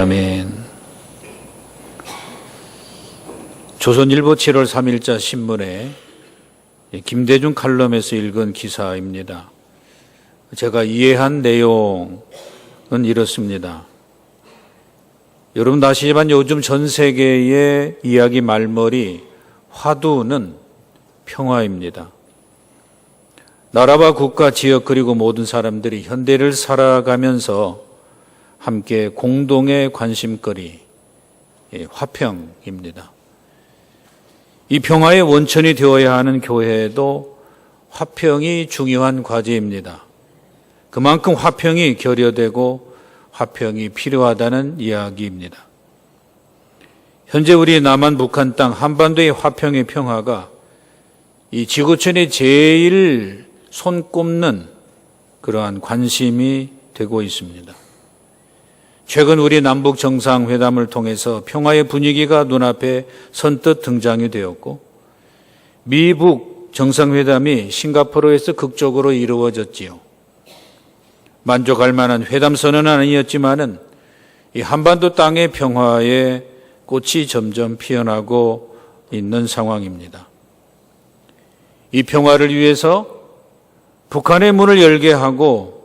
아멘. 조선일보 7월 3일자 신문에 김대중 칼럼에서 읽은 기사입니다. 제가 이해한 내용은 이렇습니다. 여러분 아시지만 요즘 전 세계의 이야기 말머리 화두는 평화입니다. 나라와 국가, 지역 그리고 모든 사람들이 현대를 살아가면서 함께 공동의 관심거리, 화평입니다. 이 평화의 원천이 되어야 하는 교회에도 화평이 중요한 과제입니다. 그만큼 화평이 결여되고 화평이 필요하다는 이야기입니다. 현재 우리 남한 북한 땅 한반도의 화평의 평화가 이 지구촌에 제일 손꼽는 그러한 관심이 되고 있습니다. 최근 우리 남북 정상회담을 통해서 평화의 분위기가 눈앞에 선뜻 등장이 되었고, 미북 정상회담이 싱가포르에서 극적으로 이루어졌지요. 만족할 만한 회담선언은 아니었지만은 이 한반도 땅의 평화의 꽃이 점점 피어나고 있는 상황입니다. 이 평화를 위해서 북한의 문을 열게 하고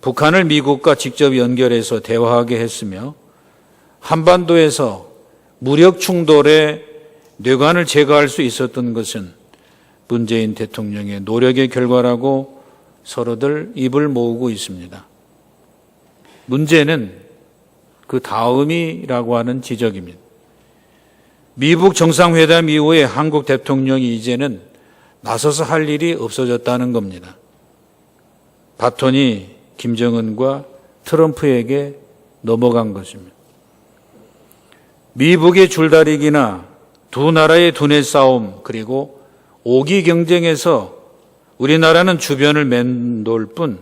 북한을 미국과 직접 연결해서 대화하게 했으며, 한반도에서 무력 충돌의 뇌관을 제거할 수 있었던 것은 문재인 대통령의 노력의 결과라고 서로들 입을 모으고 있습니다. 문제는 그 다음이라고 하는 지적입니다. 미북 정상회담 이후에 한국 대통령이 이제는 나서서 할 일이 없어졌다는 겁니다. 바톤이 김정은과 트럼프에게 넘어간 것입니다. 미북의 줄다리기나 두 나라의 두뇌 싸움, 그리고 오기 경쟁에서 우리나라는 주변을 맴돌 뿐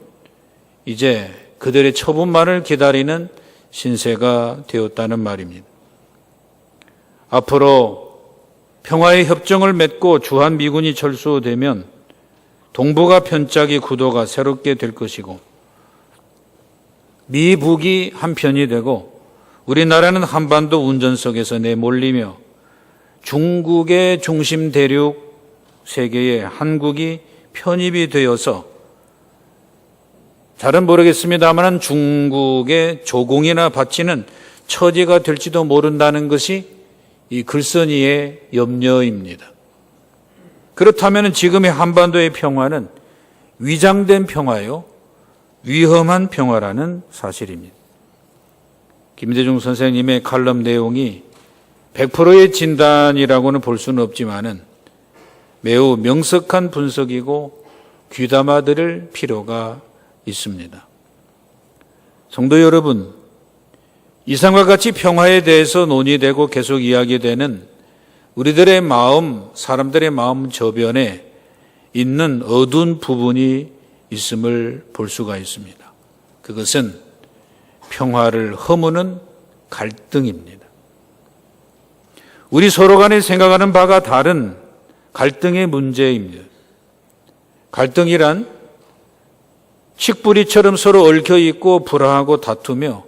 이제 그들의 처분만을 기다리는 신세가 되었다는 말입니다. 앞으로 평화의 협정을 맺고 주한미군이 철수되면 동북아 편짜기 구도가 새롭게 될 것이고, 미북이 한편이 되고 우리나라는 한반도 운전석에서 내몰리며 중국의 중심 대륙 세계에 한국이 편입이 되어서, 잘은 모르겠습니다만 중국의 조공이나 바치는 처지가 될지도 모른다는 것이 이 글쓴이의 염려입니다. 그렇다면 지금의 한반도의 평화는 위장된 평화요, 위험한 평화라는 사실입니다. 김대중 선생님의 칼럼 내용이 100%의 진단이라고는 볼 수는 없지만은 매우 명석한 분석이고 귀담아 들을 필요가 있습니다. 성도 여러분, 이상과 같이 평화에 대해서 논의되고 계속 이야기되는 우리들의 마음, 사람들의 마음 저변에 있는 어두운 부분이 있음을 볼 수가 있습니다. 그것은 평화를 허무는 갈등입니다. 우리 서로 간에 생각하는 바가 다른 갈등의 문제입니다. 갈등이란 칡뿌리처럼 서로 얽혀있고 불화하고 다투며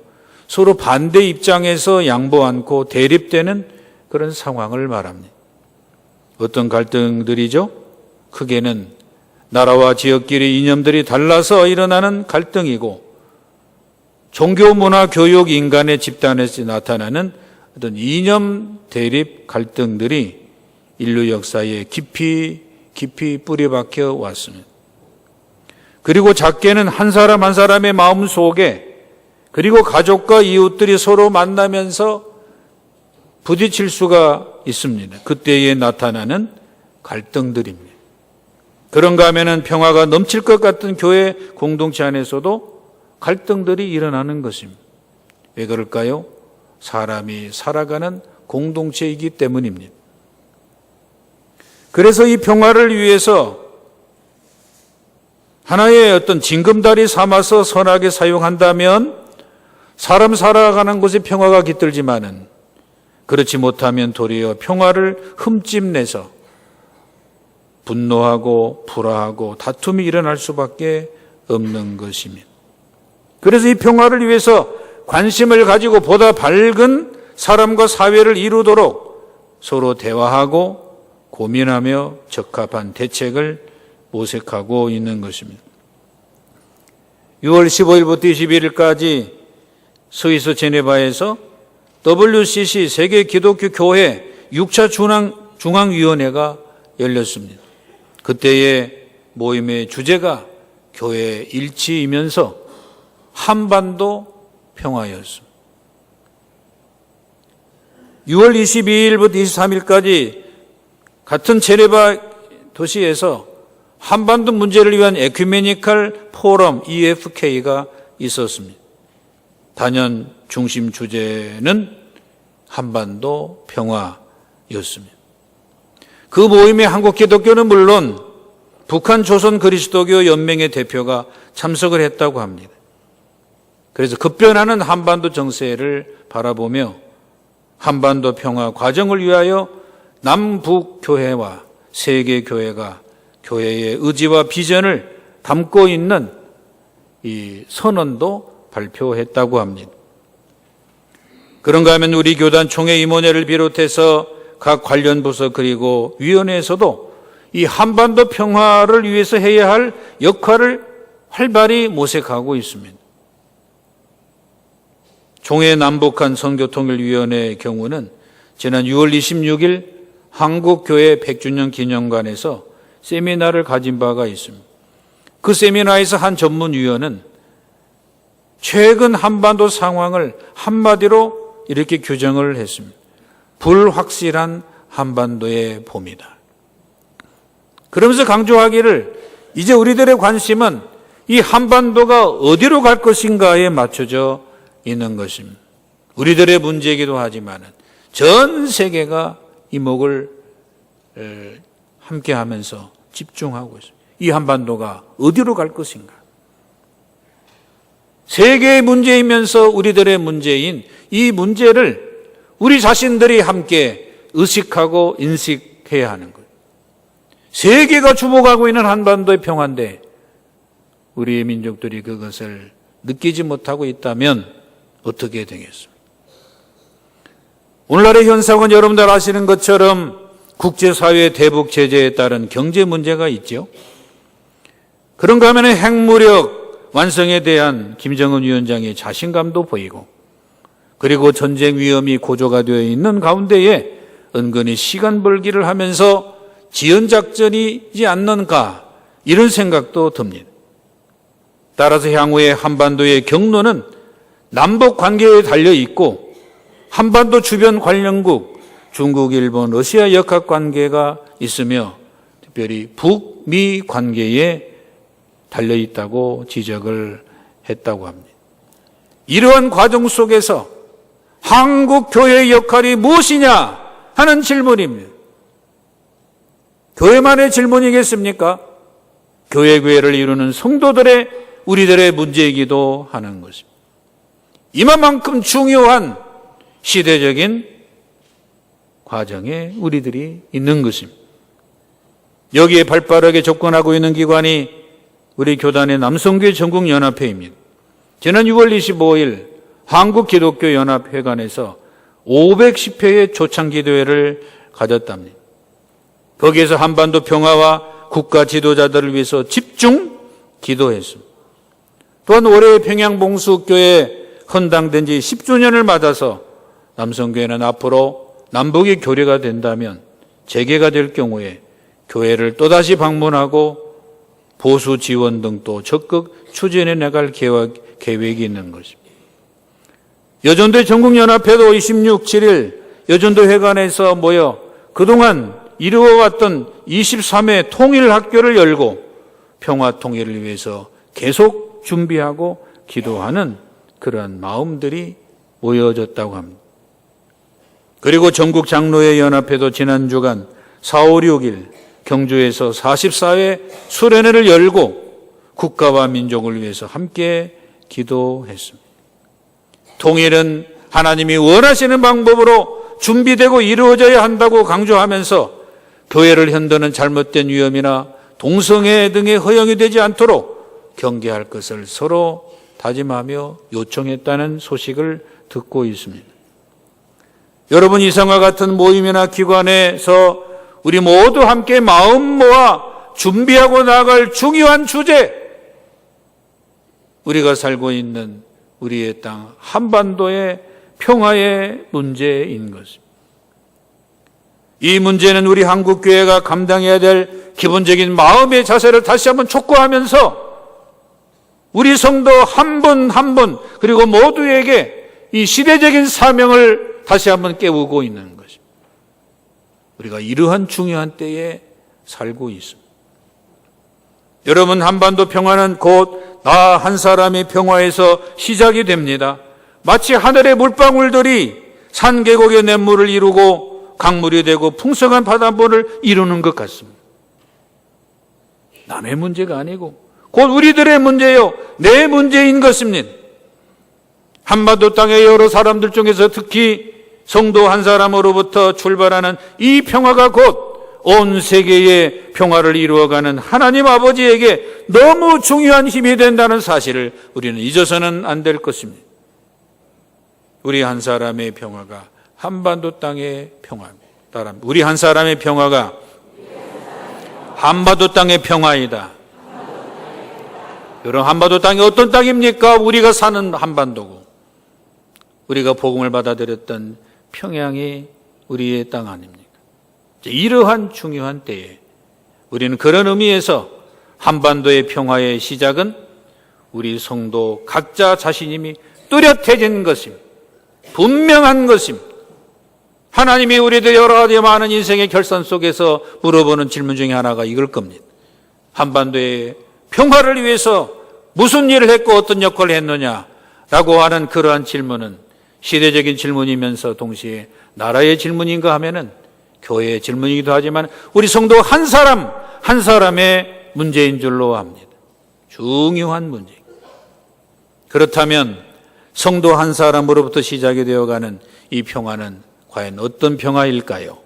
서로 반대 입장에서 양보 않고 대립되는 그런 상황을 말합니다. 어떤 갈등들이죠? 크게는 나라와 지역끼리 이념들이 달라서 일어나는 갈등이고, 종교, 문화, 교육, 인간의 집단에서 나타나는 어떤 이념 대립 갈등들이 인류 역사에 깊이 뿌리박혀 왔습니다. 그리고 작게는 한 사람 한 사람의 마음 속에, 그리고 가족과 이웃들이 서로 만나면서 부딪힐 수가 있습니다. 그때에 나타나는 갈등들입니다. 그런가 하면은 평화가 넘칠 것 같은 교회 공동체 안에서도 갈등들이 일어나는 것입니다. 왜 그럴까요? 사람이 살아가는 공동체이기 때문입니다. 그래서 이 평화를 위해서 하나의 어떤 징검다리 삼아서 선하게 사용한다면 사람 살아가는 곳에 평화가 깃들지만은, 그렇지 못하면 도리어 평화를 흠집내서 분노하고 불화하고 다툼이 일어날 수밖에 없는 것입니다. 그래서 이 평화를 위해서 관심을 가지고 보다 밝은 사람과 사회를 이루도록 서로 대화하고 고민하며 적합한 대책을 모색하고 있는 것입니다. 6월 15일부터 21일까지 스위스 제네바에서 WCC 세계 기독교 교회 6차 중앙위원회가 열렸습니다. 그때의 모임의 주제가 교회 일치이면서 한반도 평화였습니다. 6월 22일부터 23일까지 같은 제네바 도시에서 한반도 문제를 위한 에큐메니컬 포럼 EFK가 있었습니다. 단연 중심 주제는 한반도 평화였습니다. 그 모임에 한국 기독교는 물론 북한 조선 그리스도교 연맹의 대표가 참석을 했다고 합니다. 그래서 급변하는 한반도 정세를 바라보며 한반도 평화 과정을 위하여 남북 교회와 세계 교회가 교회의 의지와 비전을 담고 있는 이 선언도 발표했다고 합니다. 그런가 하면 우리 교단 총회임원회를 비롯해서 각 관련 부서 그리고 위원회에서도 이 한반도 평화를 위해서 해야 할 역할을 활발히 모색하고 있습니다. 총회 남북한 선교통일위원회의 경우는 지난 6월 26일 한국교회 100주년 기념관에서 세미나를 가진 바가 있습니다. 그 세미나에서 한 전문위원은 최근 한반도 상황을 한마디로 이렇게 규정을 했습니다. 불확실한 한반도의 봄이다. 그러면서 강조하기를 이제 우리들의 관심은 이 한반도가 어디로 갈 것인가에 맞춰져 있는 것입니다. 우리들의 문제이기도 하지만 전 세계가 이목을 함께하면서 집중하고 있습니다. 이 한반도가 어디로 갈 것인가. 세계의 문제이면서 우리들의 문제인 이 문제를 우리 자신들이 함께 의식하고 인식해야 하는 거예요. 세계가 주목하고 있는 한반도의 평화인데 우리의 민족들이 그것을 느끼지 못하고 있다면 어떻게 되겠습니까? 오늘날의 현상은 여러분들 아시는 것처럼 국제사회의 대북 제재에 따른 경제 문제가 있죠. 그런가 하면 핵무력 완성에 대한 김정은 위원장의 자신감도 보이고 그리고 전쟁 위험이 고조가 되어 있는 가운데에 은근히 시간 벌기를 하면서 지연작전이지 않는가 이런 생각도 듭니다. 따라서 향후의 한반도의 경로는 남북 관계에 달려있고 한반도 주변 관련국 중국, 일본, 러시아 역학관계가 있으며 특별히 북미 관계에 달려있다고 지적을 했다고 합니다. 이러한 과정 속에서 한국 교회의 역할이 무엇이냐 하는 질문입니다. 교회만의 질문이겠습니까? 교회를 이루는 성도들의 우리들의 문제이기도 하는 것입니다. 이만큼 중요한 시대적인 과정에 우리들이 있는 것입니다. 여기에 발빠르게 접근하고 있는 기관이 우리 교단의 남성교회 전국연합회입니다. 지난 6월 25일 한국기독교연합회관에서 510회의 초창기도회를 가졌답니다. 거기에서 한반도 평화와 국가 지도자들을 위해서 집중 기도했습니다. 또한 올해 평양봉수교회 헌당된 지 10주년을 맞아서 남성교회는 앞으로 남북이 교류가 된다면 재개가 될 경우에 교회를 또다시 방문하고 보수 지원 등도 적극 추진해 나갈 계획이 있는 것입니다. 여전도의 전국연합회도 26, 7일 여전도 회관에서 모여 그동안 이루어왔던 23회 통일학교를 열고 평화 통일을 위해서 계속 준비하고 기도하는 그러한 마음들이 모여졌다고 합니다. 그리고 전국 장로회 연합회도 지난 주간 4, 5, 6일 경주에서 44회 수련회를 열고 국가와 민족을 위해서 함께 기도했습니다. 통일은 하나님이 원하시는 방법으로 준비되고 이루어져야 한다고 강조하면서 교회를 흔드는 잘못된 위험이나 동성애 등의 허용이 되지 않도록 경계할 것을 서로 다짐하며 요청했다는 소식을 듣고 있습니다. 여러분, 이상과 같은 모임이나 기관에서 우리 모두 함께 마음 모아 준비하고 나아갈 중요한 주제, 우리가 살고 있는 우리의 땅 한반도의 평화의 문제인 것입니다. 이 문제는 우리 한국교회가 감당해야 될 기본적인 마음의 자세를 다시 한번 촉구하면서 우리 성도 한 분 한 분 그리고 모두에게 이 시대적인 사명을 다시 한번 깨우고 있는 것입니다. 우리가 이러한 중요한 때에 살고 있습니다. 여러분, 한반도 평화는 곧 나 한 사람의 평화에서 시작이 됩니다. 마치 하늘의 물방울들이 산 계곡의 냇물을 이루고 강물이 되고 풍성한 바닷물을 이루는 것 같습니다. 남의 문제가 아니고 곧 우리들의 문제요, 내 문제인 것입니다. 한반도 땅의 여러 사람들 중에서 특히 성도 한 사람으로부터 출발하는 이 평화가 곧 온 세계의 평화를 이루어가는 하나님 아버지에게 너무 중요한 힘이 된다는 사실을 우리는 잊어서는 안 될 것입니다. 우리 한 사람의 평화가 한반도 땅의 평화입니다. 우리 한 사람의 평화가 한반도 땅의 평화이다. 여러분, 한반도 땅이 어떤 땅입니까? 우리가 사는 한반도고 우리가 복음을 받아들였던 평양이 우리의 땅 아닙니까? 이러한 중요한 때에 우리는 그런 의미에서 한반도의 평화의 시작은 우리 성도 각자 자신임이 뚜렷해진 것입니다. 분명한 것입니다. 하나님이 우리들 여러 가지 많은 인생의 결산 속에서 물어보는 질문 중에 하나가 이걸 겁니다. 한반도의 평화를 위해서 무슨 일을 했고 어떤 역할을 했느냐라고 하는 그러한 질문은 시대적인 질문이면서 동시에 나라의 질문인가 하면은 교회의 질문이기도 하지만 우리 성도 한 사람 한 사람의 문제인 줄로 압니다. 중요한 문제. 그렇다면 성도 한 사람으로부터 시작이 되어가는 이 평화는 과연 어떤 평화일까요?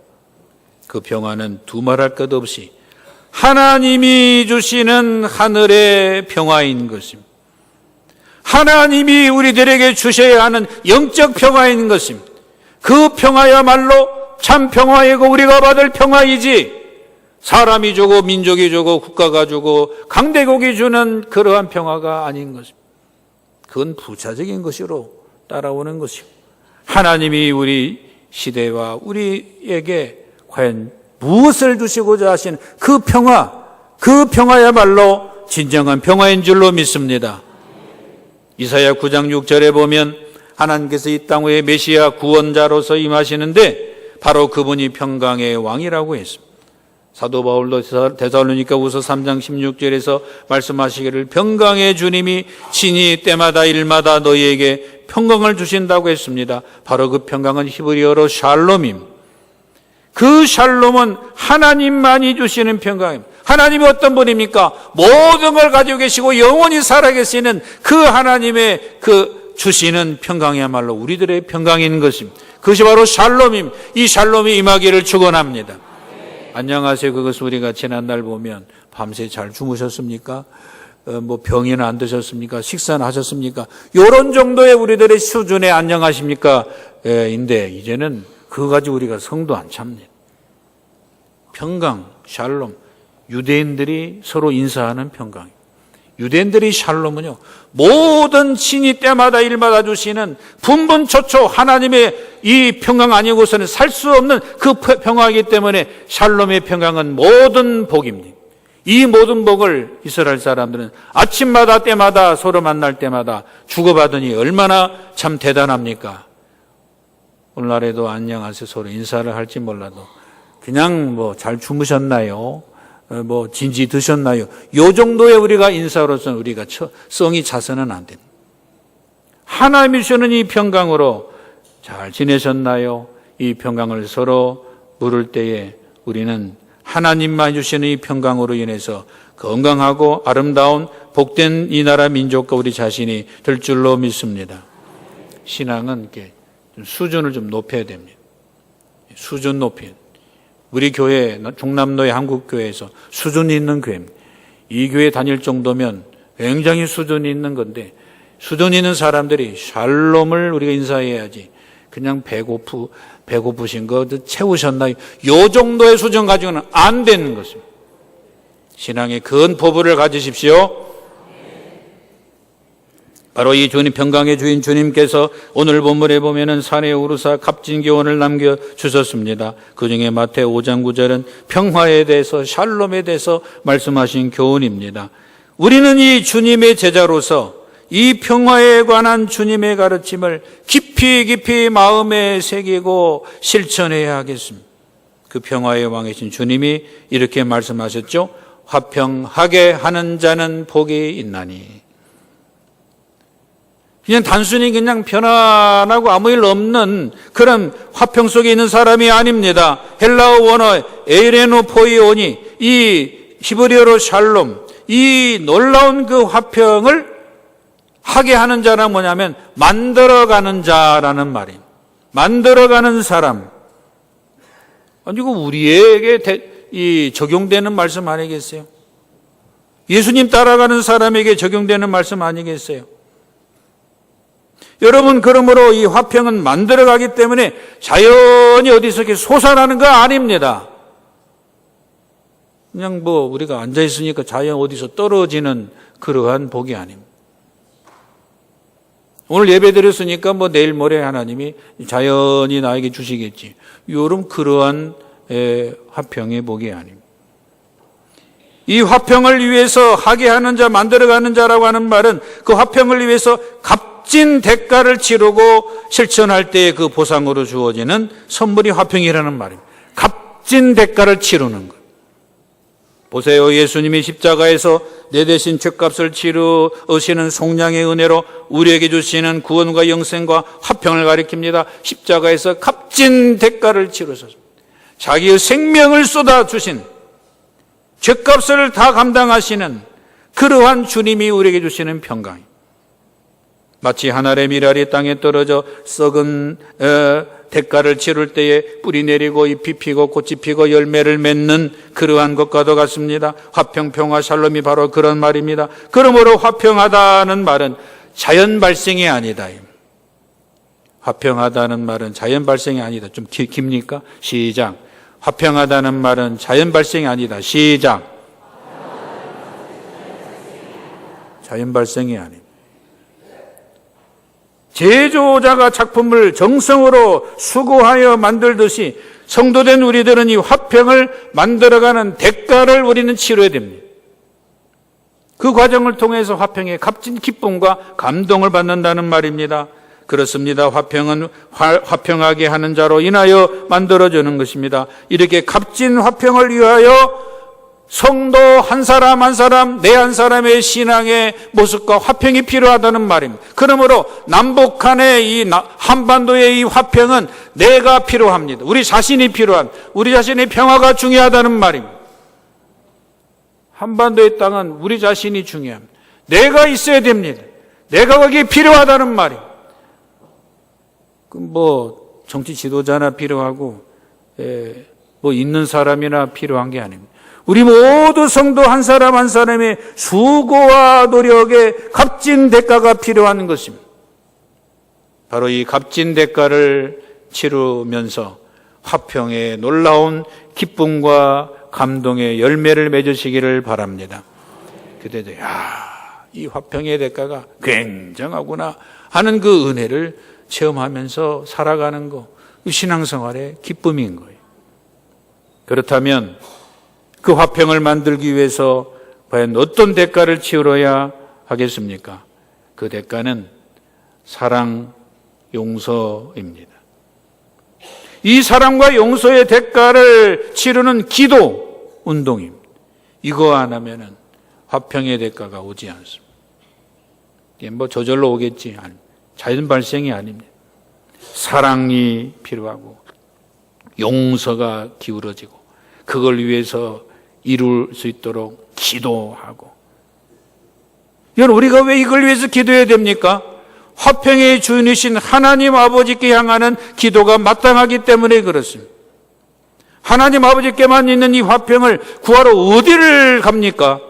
그 평화는 두말할 것 없이 하나님이 주시는 하늘의 평화인 것입니다. 하나님이 우리들에게 주셔야 하는 영적 평화인 것입니다. 그 평화야말로 참 평화이고 우리가 받을 평화이지 사람이 주고 민족이 주고 국가가 주고 강대국이 주는 그러한 평화가 아닌 것입니다. 그건 부차적인 것으로 따라오는 것이고 하나님이 우리 시대와 우리에게 과연 무엇을 주시고자 하시는 그 평화야말로 진정한 평화인 줄로 믿습니다. 이사야 9장 6절에 보면 하나님께서 이 땅 위에 메시아 구원자로서 임하시는데 바로 그분이 평강의 왕이라고 했습니다. 사도 바울도 데살로니가후서 3장 16절에서 말씀하시기를 평강의 주님이 친히 때마다 일마다 너희에게 평강을 주신다고 했습니다. 바로 그 평강은 히브리어로 샬롬입니다. 그 샬롬은 하나님만이 주시는 평강입니다. 하나님이 어떤 분입니까? 모든 걸 가지고 계시고 영원히 살아계시는 그 하나님의 그 주시는 평강이야말로 우리들의 평강인 것입니다. 그것이 바로 샬롬입니다. 이 샬롬이 임하기를 축원합니다. 안녕하세요. 그것을 우리가 지난날 보면 밤새 잘 주무셨습니까? 병이나 안 드셨습니까? 식사는 하셨습니까? 이런 정도의 우리들의 수준의 안녕하십니까? 인데 이제는 그거 가지고 우리가 성도 안 찹니다. 평강, 샬롬, 유대인들이 서로 인사하는 평강. 유대인들이 샬롬은요, 모든 신이 때마다 일마다 주시는 분분초초 하나님의 이 평강 아니고서는 살 수 없는 그 평화이기 때문에 샬롬의 평강은 모든 복입니다. 이 모든 복을 이스라엘 사람들은 아침마다 때마다 서로 만날 때마다 주고받으니 얼마나 참 대단합니까? 오늘날에도 안녕하세요 서로 인사를 할지 몰라도 그냥 잘 주무셨나요? 진지 드셨나요? 요 정도의 우리가 인사로서는 우리가 성이 차서는 안 됩니다. 하나님이 주시는 이 평강으로 잘 지내셨나요? 이 평강을 서로 물을 때에 우리는 하나님만 주시는 이 평강으로 인해서 건강하고 아름다운 복된 이 나라 민족과 우리 자신이 될 줄로 믿습니다. 신앙은 이렇게 수준을 좀 높여야 됩니다. 수준 높이. 우리 교회, 중남로의 한국교회에서 수준이 있는 교회입니다. 이 교회 다닐 정도면 굉장히 수준이 있는 건데 수준 있는 사람들이 샬롬을 우리가 인사해야지. 그냥 배고프신 거 채우셨나요? 요 정도의 수준 가지고는 안 되는 것입니다. 신앙의 큰 포부를 가지십시오. 바로 이 주님, 평강의 주인 주님께서 오늘 본문에 보면은 산에 오르사 값진 교훈을 남겨주셨습니다. 그 중에 마태 5장 9절은 평화에 대해서, 샬롬에 대해서 말씀하신 교훈입니다. 우리는 이 주님의 제자로서 이 평화에 관한 주님의 가르침을 깊이 마음에 새기고 실천해야 하겠습니다. 그 평화의 왕이신 주님이 이렇게 말씀하셨죠. 화평하게 하는 자는 복이 있나니. 그냥 단순히 그냥 편안하고 아무 일 없는 그런 화평 속에 있는 사람이 아닙니다. 헬라어 원어 에이레노포이오니, 이 히브리어로 샬롬, 이 놀라운 그 화평을 하게 하는 자는 뭐냐면 만들어가는 자라는 말입니다. 만들어가는 사람. 아니, 이거 우리에게 적용되는 말씀 아니겠어요? 예수님 따라가는 사람에게 적용되는 말씀 아니겠어요? 여러분, 그러므로 이 화평은 만들어가기 때문에 자연히 어디서 이렇게 솟아나는 거 아닙니다. 그냥 우리가 앉아있으니까 자연 어디서 떨어지는 그러한 복이 아닙니다. 오늘 예배 드렸으니까 내일 모레 하나님이 자연히 나에게 주시겠지. 요런 그러한 화평의 복이 아닙니다. 이 화평을 위해서 하게 하는 자, 만들어가는 자라고 하는 말은 그 화평을 위해서 값진 대가를 치르고 실천할 때의 그 보상으로 주어지는 선물이 화평이라는 말입니다. 값진 대가를 치르는 것. 보세요. 예수님이 십자가에서 내 대신 죄값을 치르시는 속량의 은혜로 우리에게 주시는 구원과 영생과 화평을 가리킵니다. 십자가에서 값진 대가를 치르셨습니다. 자기의 생명을 쏟아주신, 죄값을 다 감당하시는 그러한 주님이 우리에게 주시는 평강. 마치 한 알의 밀알이 땅에 떨어져 썩은 대가를 치를 때에 뿌리 내리고 잎이 피고 꽃이 피고 열매를 맺는 그러한 것과도 같습니다. 화평, 평화, 샬롬이 바로 그런 말입니다. 그러므로 화평하다는 말은 자연 발생이 아니다. 화평하다는 말은 자연 발생이 아니다. 좀 깁니까? 시작. 화평하다는 말은 자연 발생이 아니다. 시작. 자연 발생이 아닙니다. 제조자가 작품을 정성으로 수고하여 만들듯이 성도된 우리들은 이 화평을 만들어가는 대가를 우리는 치러야 됩니다. 그 과정을 통해서 화평의 값진 기쁨과 감동을 받는다는 말입니다. 그렇습니다. 화평은 화평하게 하는 자로 인하여 만들어지는 것입니다. 이렇게 값진 화평을 위하여 성도 한 사람 한 사람, 내 한 사람의 신앙의 모습과 화평이 필요하다는 말입니다. 그러므로 남북한의 이 한반도의 이 화평은 내가 필요합니다. 우리 자신이 필요한, 우리 자신의 평화가 중요하다는 말입니다. 한반도의 땅은 우리 자신이 중요합니다. 내가 있어야 됩니다. 내가 거기에 필요하다는 말입니다. 정치 지도자나 필요하고, 있는 사람이나 필요한 게 아닙니다. 우리 모두 성도 한 사람 한 사람의 수고와 노력에 값진 대가가 필요한 것입니다. 바로 이 값진 대가를 치르면서 화평의 놀라운 기쁨과 감동의 열매를 맺으시기를 바랍니다. 그때도 이 화평의 대가가 굉장하구나 하는 그 은혜를 체험하면서 살아가는 거, 신앙생활의 기쁨인 거예요. 그렇다면 그 화평을 만들기 위해서 과연 어떤 대가를 치러야 하겠습니까? 그 대가는 사랑, 용서입니다. 이 사랑과 용서의 대가를 치르는 기도 운동입니다. 이거 안 하면은 화평의 대가가 오지 않습니다. 이게 저절로 오겠지. 자연 발생이 아닙니다. 사랑이 필요하고 용서가 기울어지고 그걸 위해서 이룰 수 있도록 기도하고. 여러분, 우리가 왜 이걸 위해서 기도해야 됩니까? 화평의 주인이신 하나님 아버지께 향하는 기도가 마땅하기 때문에 그렇습니다. 하나님 아버지께만 있는 이 화평을 구하러 어디를 갑니까?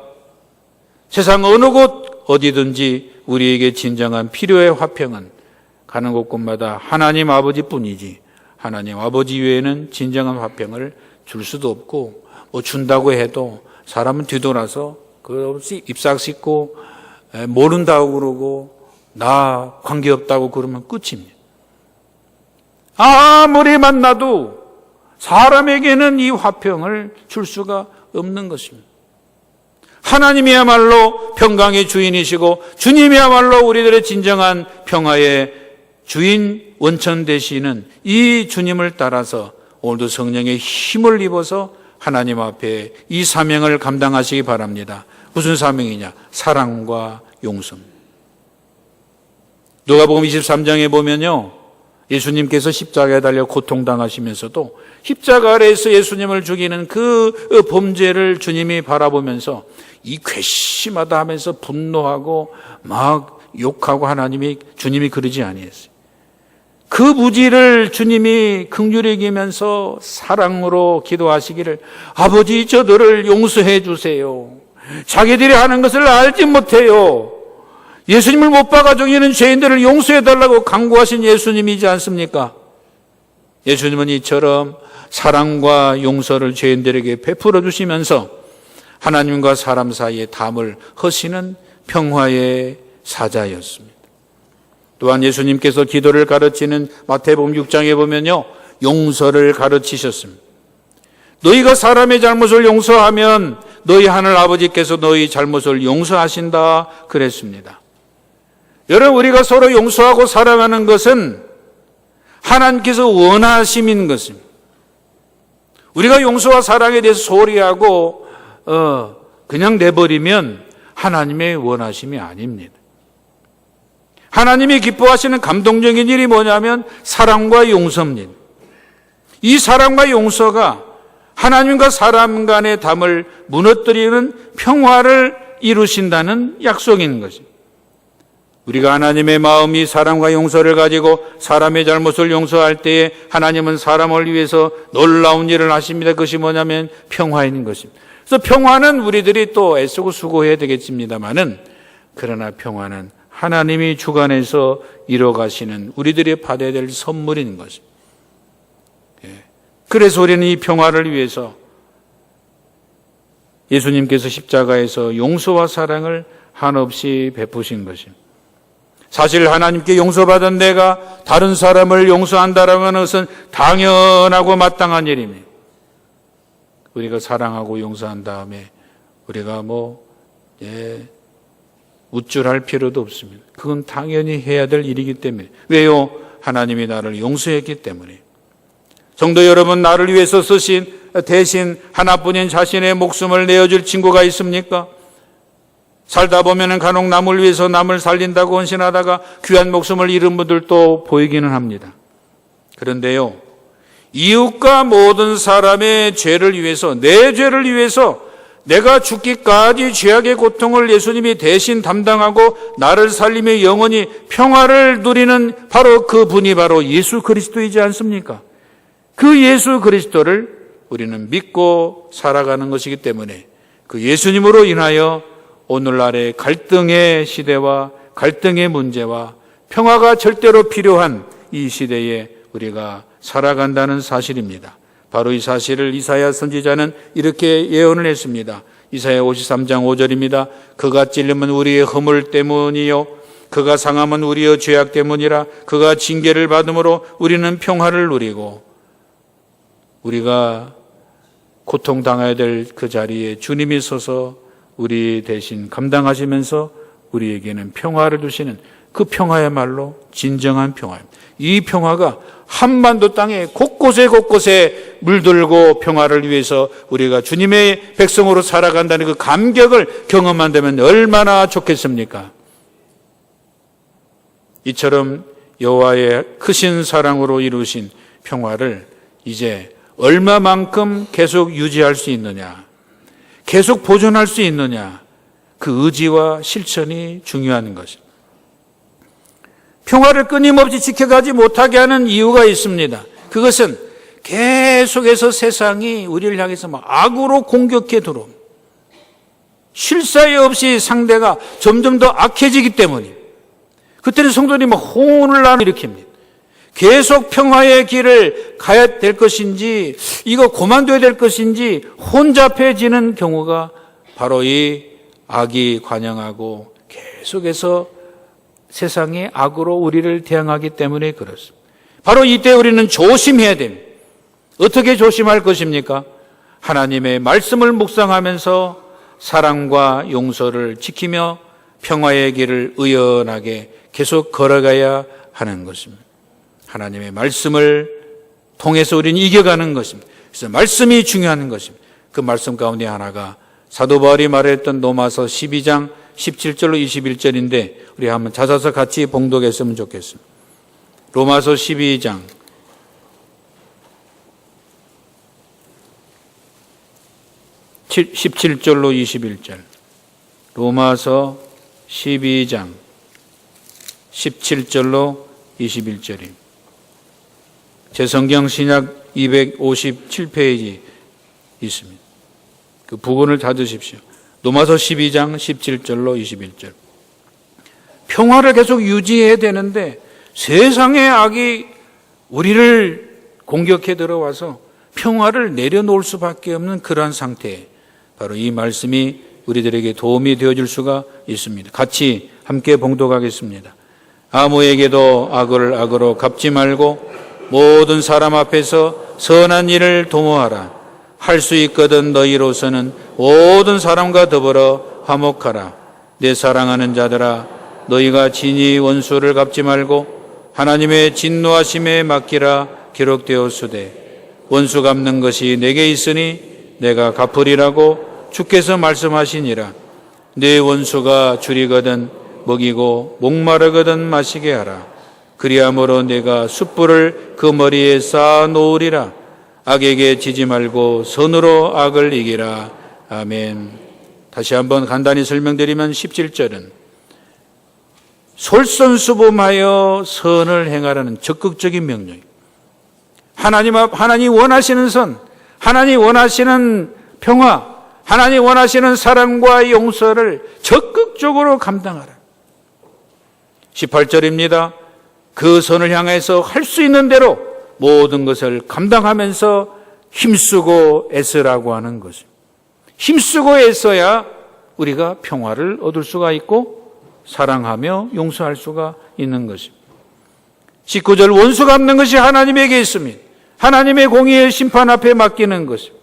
세상 어느 곳 어디든지 우리에게 진정한 필요의 화평은 가는 곳곳마다 하나님 아버지뿐이지 하나님 아버지 외에는 진정한 화평을 줄 수도 없고 뭐 준다고 해도 사람은 뒤돌아서 그것 없이 잎싹 씻고 모른다고 그러고 나 관계없다고 그러면 끝입니다. 아무리 만나도 사람에게는 이 화평을 줄 수가 없는 것입니다. 하나님이야말로 평강의 주인이시고 주님이야말로 우리들의 진정한 평화의 주인 원천 되시는 이 주님을 따라서 오늘도 성령의 힘을 입어서 하나님 앞에 이 사명을 감당하시기 바랍니다. 무슨 사명이냐? 사랑과 용서. 누가복음 23장에 보면요, 예수님께서 십자가에 달려 고통당하시면서도 십자가 아래에서 예수님을 죽이는 그 범죄를 주님이 바라보면서 이 괘씸하다 하면서 분노하고 막 욕하고 주님이 그러지 아니했어요. 그 무지를 주님이 긍휼히 여기면서 사랑으로 기도하시기를 아버지 저들을 용서해 주세요. 자기들이 하는 것을 알지 못해요. 예수님을 못 박아주고 있는 죄인들을 용서해 달라고 간구하신 예수님이지 않습니까? 예수님은 이처럼 사랑과 용서를 죄인들에게 베풀어 주시면서 하나님과 사람 사이의 담을 허시는 평화의 사자였습니다. 또한 예수님께서 기도를 가르치는 마태복음 6장에 보면요, 용서를 가르치셨습니다. 너희가 사람의 잘못을 용서하면 너희 하늘 아버지께서 너희 잘못을 용서하신다 그랬습니다. 여러분, 우리가 서로 용서하고 사랑하는 것은 하나님께서 원하심인 것입니다. 우리가 용서와 사랑에 대해서 소리하고 그냥 내버리면 하나님의 원하심이 아닙니다. 하나님이 기뻐하시는 감동적인 일이 뭐냐면 사랑과 용서입니다. 이 사랑과 용서가 하나님과 사람 간의 담을 무너뜨리는 평화를 이루신다는 약속인 것입니다. 우리가 하나님의 마음이 사랑과 용서를 가지고 사람의 잘못을 용서할 때에 하나님은 사람을 위해서 놀라운 일을 하십니다. 그것이 뭐냐면 평화인 것입니다. 그래서 평화는 우리들이 또 애쓰고 수고해야 되겠습니다만은, 그러나 평화는 하나님이 주관해서 이뤄가시는 우리들이 받아야 될 선물인 것입니다. 그래서 우리는 이 평화를 위해서 예수님께서 십자가에서 용서와 사랑을 한없이 베푸신 것입니다. 사실 하나님께 용서받은 내가 다른 사람을 용서한다라는 것은 당연하고 마땅한 일입니다. 우리가 사랑하고 용서한 다음에 우리가 우쭐할 필요도 없습니다. 그건 당연히 해야 될 일이기 때문에. 왜요? 하나님이 나를 용서했기 때문에. 성도 여러분, 나를 위해서 쓰신 대신 하나뿐인 자신의 목숨을 내어줄 친구가 있습니까? 살다 보면은 간혹 남을 위해서 남을 살린다고 헌신하다가 귀한 목숨을 잃은 분들도 보이기는 합니다. 그런데요, 이웃과 모든 사람의 죄를 위해서, 내 죄를 위해서 내가 죽기까지 죄악의 고통을 예수님이 대신 담당하고 나를 살리며 영원히 평화를 누리는 바로 그 분이 바로 예수 그리스도이지 않습니까? 그 예수 그리스도를 우리는 믿고 살아가는 것이기 때문에 그 예수님으로 인하여 오늘날의 갈등의 시대와 갈등의 문제와 평화가 절대로 필요한 이 시대에 우리가 살아간다는 사실입니다. 바로 이 사실을 이사야 선지자는 이렇게 예언을 했습니다. 이사야 53장 5절입니다. 그가 찔림은 우리의 허물 때문이요 그가 상함은 우리의 죄악 때문이라. 그가 징계를 받음으로 우리는 평화를 누리고, 우리가 고통당해야 될 그 자리에 주님이 서서 우리 대신 감당하시면서 우리에게는 평화를 주시는 그 평화야말로 진정한 평화입니다. 이 평화가 한반도 땅에 곳곳에 물들고 평화를 위해서 우리가 주님의 백성으로 살아간다는 그 감격을 경험한다면 얼마나 좋겠습니까? 이처럼 여호와의 크신 사랑으로 이루신 평화를 이제 얼마만큼 계속 유지할 수 있느냐, 계속 보존할 수 있느냐, 그 의지와 실천이 중요한 것입니다. 평화를 끊임없이 지켜가지 못하게 하는 이유가 있습니다. 그것은 계속해서 세상이 우리를 향해서 악으로 공격해 들어옵니다. 쉴 사이 없이 상대가 점점 더 악해지기 때문입니다. 그때는 성도들이 막 혼을 일으킵니다. 계속 평화의 길을 가야 될 것인지 이거 그만둬야 될 것인지 혼잡해지는 경우가 바로 이 악이 관영하고 계속해서 세상의 악으로 우리를 대항하기 때문에 그렇습니다. 바로 이때 우리는 조심해야 됩니다. 어떻게 조심할 것입니까? 하나님의 말씀을 묵상하면서 사랑과 용서를 지키며 평화의 길을 의연하게 계속 걸어가야 하는 것입니다. 하나님의 말씀을 통해서 우리는 이겨가는 것입니다. 그래서 말씀이 중요한 것입니다. 그 말씀 가운데 하나가 사도 바울이 말했던 로마서 12장 17절로 21절인데 우리 한번 찾아서 같이 봉독했으면 좋겠습니다. 로마서 12장 17절로 21절. 로마서 12장 17절로 21절입니다. 제 성경 신약 257페이지 있습니다. 그 부분을 찾으십시오. 로마서 12장 17절로 21절. 평화를 계속 유지해야 되는데 세상의 악이 우리를 공격해 들어와서 평화를 내려놓을 수밖에 없는 그러한 상태. 바로 이 말씀이 우리들에게 도움이 되어줄 수가 있습니다. 같이 함께 봉독하겠습니다. 아무에게도 악을 악으로 갚지 말고 모든 사람 앞에서 선한 일을 도모하라. 할 수 있거든 너희로서는 모든 사람과 더불어 화목하라. 내 사랑하는 자들아, 너희가 진히 원수를 갚지 말고 하나님의 진노하심에 맡기라. 기록되었으되 원수 갚는 것이 내게 있으니 내가 갚으리라고 주께서 말씀하시니라. 내 원수가 줄이거든 먹이고 목마르거든 마시게 하라. 그리함으로 내가 숯불을 그 머리에 쌓아 놓으리라. 악에게 지지 말고 선으로 악을 이기라. 아멘. 다시 한번 간단히 설명드리면 17절은 솔선수범하여 선을 행하라는 적극적인 명령입니다. 하나님이 원하시는 선, 하나님 원하시는 평화, 하나님 원하시는 사랑과 용서를 적극적으로 감당하라. 18절입니다. 그 선을 향해서 할 수 있는 대로 모든 것을 감당하면서 힘쓰고 애쓰라고 하는 것입니다. 힘쓰고 애써야 우리가 평화를 얻을 수가 있고 사랑하며 용서할 수가 있는 것입니다. 19절 원수 갚는 것이 하나님에게 있습니다. 하나님의 공의의 심판 앞에 맡기는 것입니다.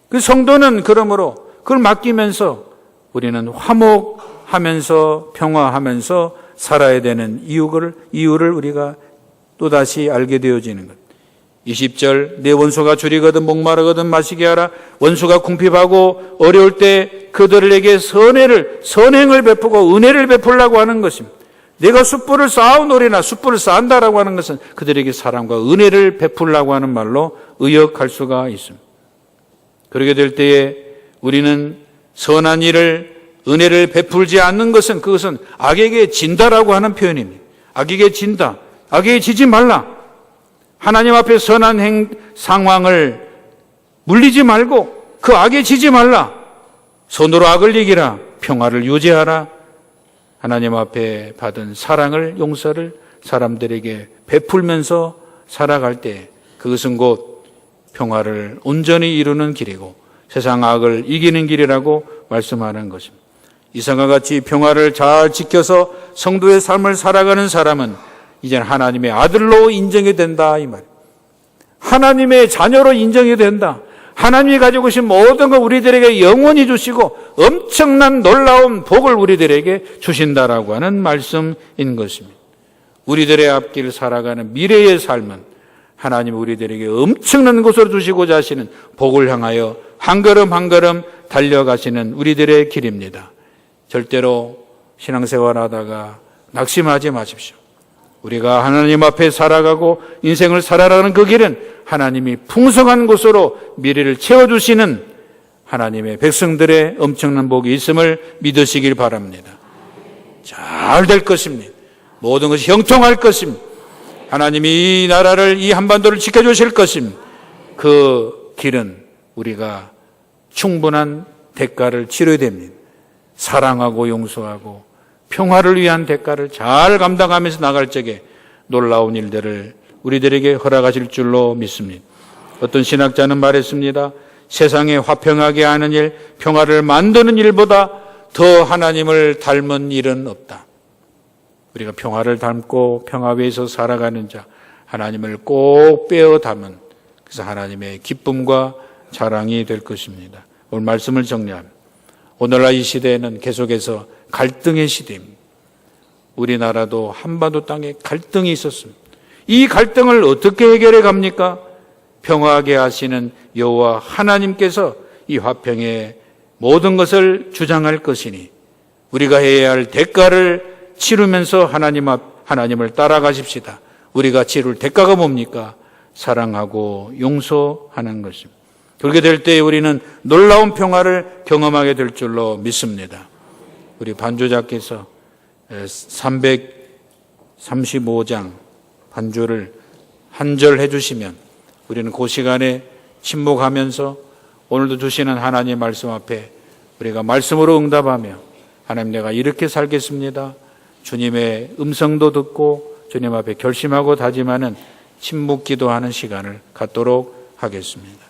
그 성도는 그러므로 그걸 맡기면서 우리는 화목하면서 평화하면서 살아야 되는 이유를 우리가 또다시 알게 되어지는 것. 20절 내 원수가 줄이거든 목마르거든 마시게 하라. 원수가 궁핍하고 어려울 때 그들에게 선행을 베푸고 은혜를 베풀라고 하는 것입니다. 내가 숯불을 쌓아놓으리나 숯불을 쌓는다라고 하는 것은 그들에게 사랑과 은혜를 베풀라고 하는 말로 의역할 수가 있습니다. 그렇게 될 때에 우리는 선한 일을 은혜를 베풀지 않는 것은 그것은 악에게 진다라고 하는 표현입니다. 악에게 진다. 악에게 지지 말라. 하나님 앞에 선한 상황을 물리지 말고 그 악에 지지 말라. 손으로 악을 이기라. 평화를 유지하라. 하나님 앞에 받은 사랑을 용서를 사람들에게 베풀면서 살아갈 때 그것은 곧 평화를 온전히 이루는 길이고 세상 악을 이기는 길이라고 말씀하는 것입니다. 이상과 같이 평화를 잘 지켜서 성도의 삶을 살아가는 사람은 이제는 하나님의 아들로 인정이 된다 이 말입니다. 하나님의 자녀로 인정이 된다. 하나님이 가지고 계신 모든 걸 우리들에게 영원히 주시고 엄청난 놀라운 복을 우리들에게 주신다라고 하는 말씀인 것입니다. 우리들의 앞길 살아가는 미래의 삶은 하나님 우리들에게 엄청난 것으로 주시고자 하시는 복을 향하여 한 걸음 한 걸음 달려가시는 우리들의 길입니다. 절대로 신앙생활하다가 낙심하지 마십시오. 우리가 하나님 앞에 살아가고 인생을 살아가는 그 길은 하나님이 풍성한 곳으로 미래를 채워주시는 하나님의 백성들의 엄청난 복이 있음을 믿으시길 바랍니다. 잘 될 것입니다. 모든 것이 형통할 것입니다. 하나님이 이 나라를 이 한반도를 지켜주실 것입니다. 그 길은 우리가 충분한 대가를 치러야 됩니다. 사랑하고 용서하고 평화를 위한 대가를 잘 감당하면서 나갈 적에 놀라운 일들을 우리들에게 허락하실 줄로 믿습니다. 어떤 신학자는 말했습니다. 세상에 화평하게 하는 일, 평화를 만드는 일보다 더 하나님을 닮은 일은 없다. 우리가 평화를 닮고 평화 위에서 살아가는 자, 하나님을 꼭 빼어 담은, 그래서 하나님의 기쁨과 자랑이 될 것입니다. 오늘 말씀을 정리합니다. 오늘날 이 시대에는 계속해서 갈등의 시대입니다. 우리나라도 한반도 땅에 갈등이 있었습니다. 이 갈등을 어떻게 해결해 갑니까? 평화하게 하시는 여호와 하나님께서 이 화평의 모든 것을 주장할 것이니 우리가 해야 할 대가를 치르면서 하나님을 따라가십시다. 우리가 치를 대가가 뭡니까? 사랑하고 용서하는 것입니다. 그렇게 될 때 우리는 놀라운 평화를 경험하게 될 줄로 믿습니다. 우리 반주자께서 335장 반주를 한 절 해주시면 우리는 그 시간에 침묵하면서 오늘도 주시는 하나님의 말씀 앞에 우리가 말씀으로 응답하며 하나님, 내가 이렇게 살겠습니다. 주님의 음성도 듣고 주님 앞에 결심하고 다짐하는 침묵 기도하는 시간을 갖도록 하겠습니다.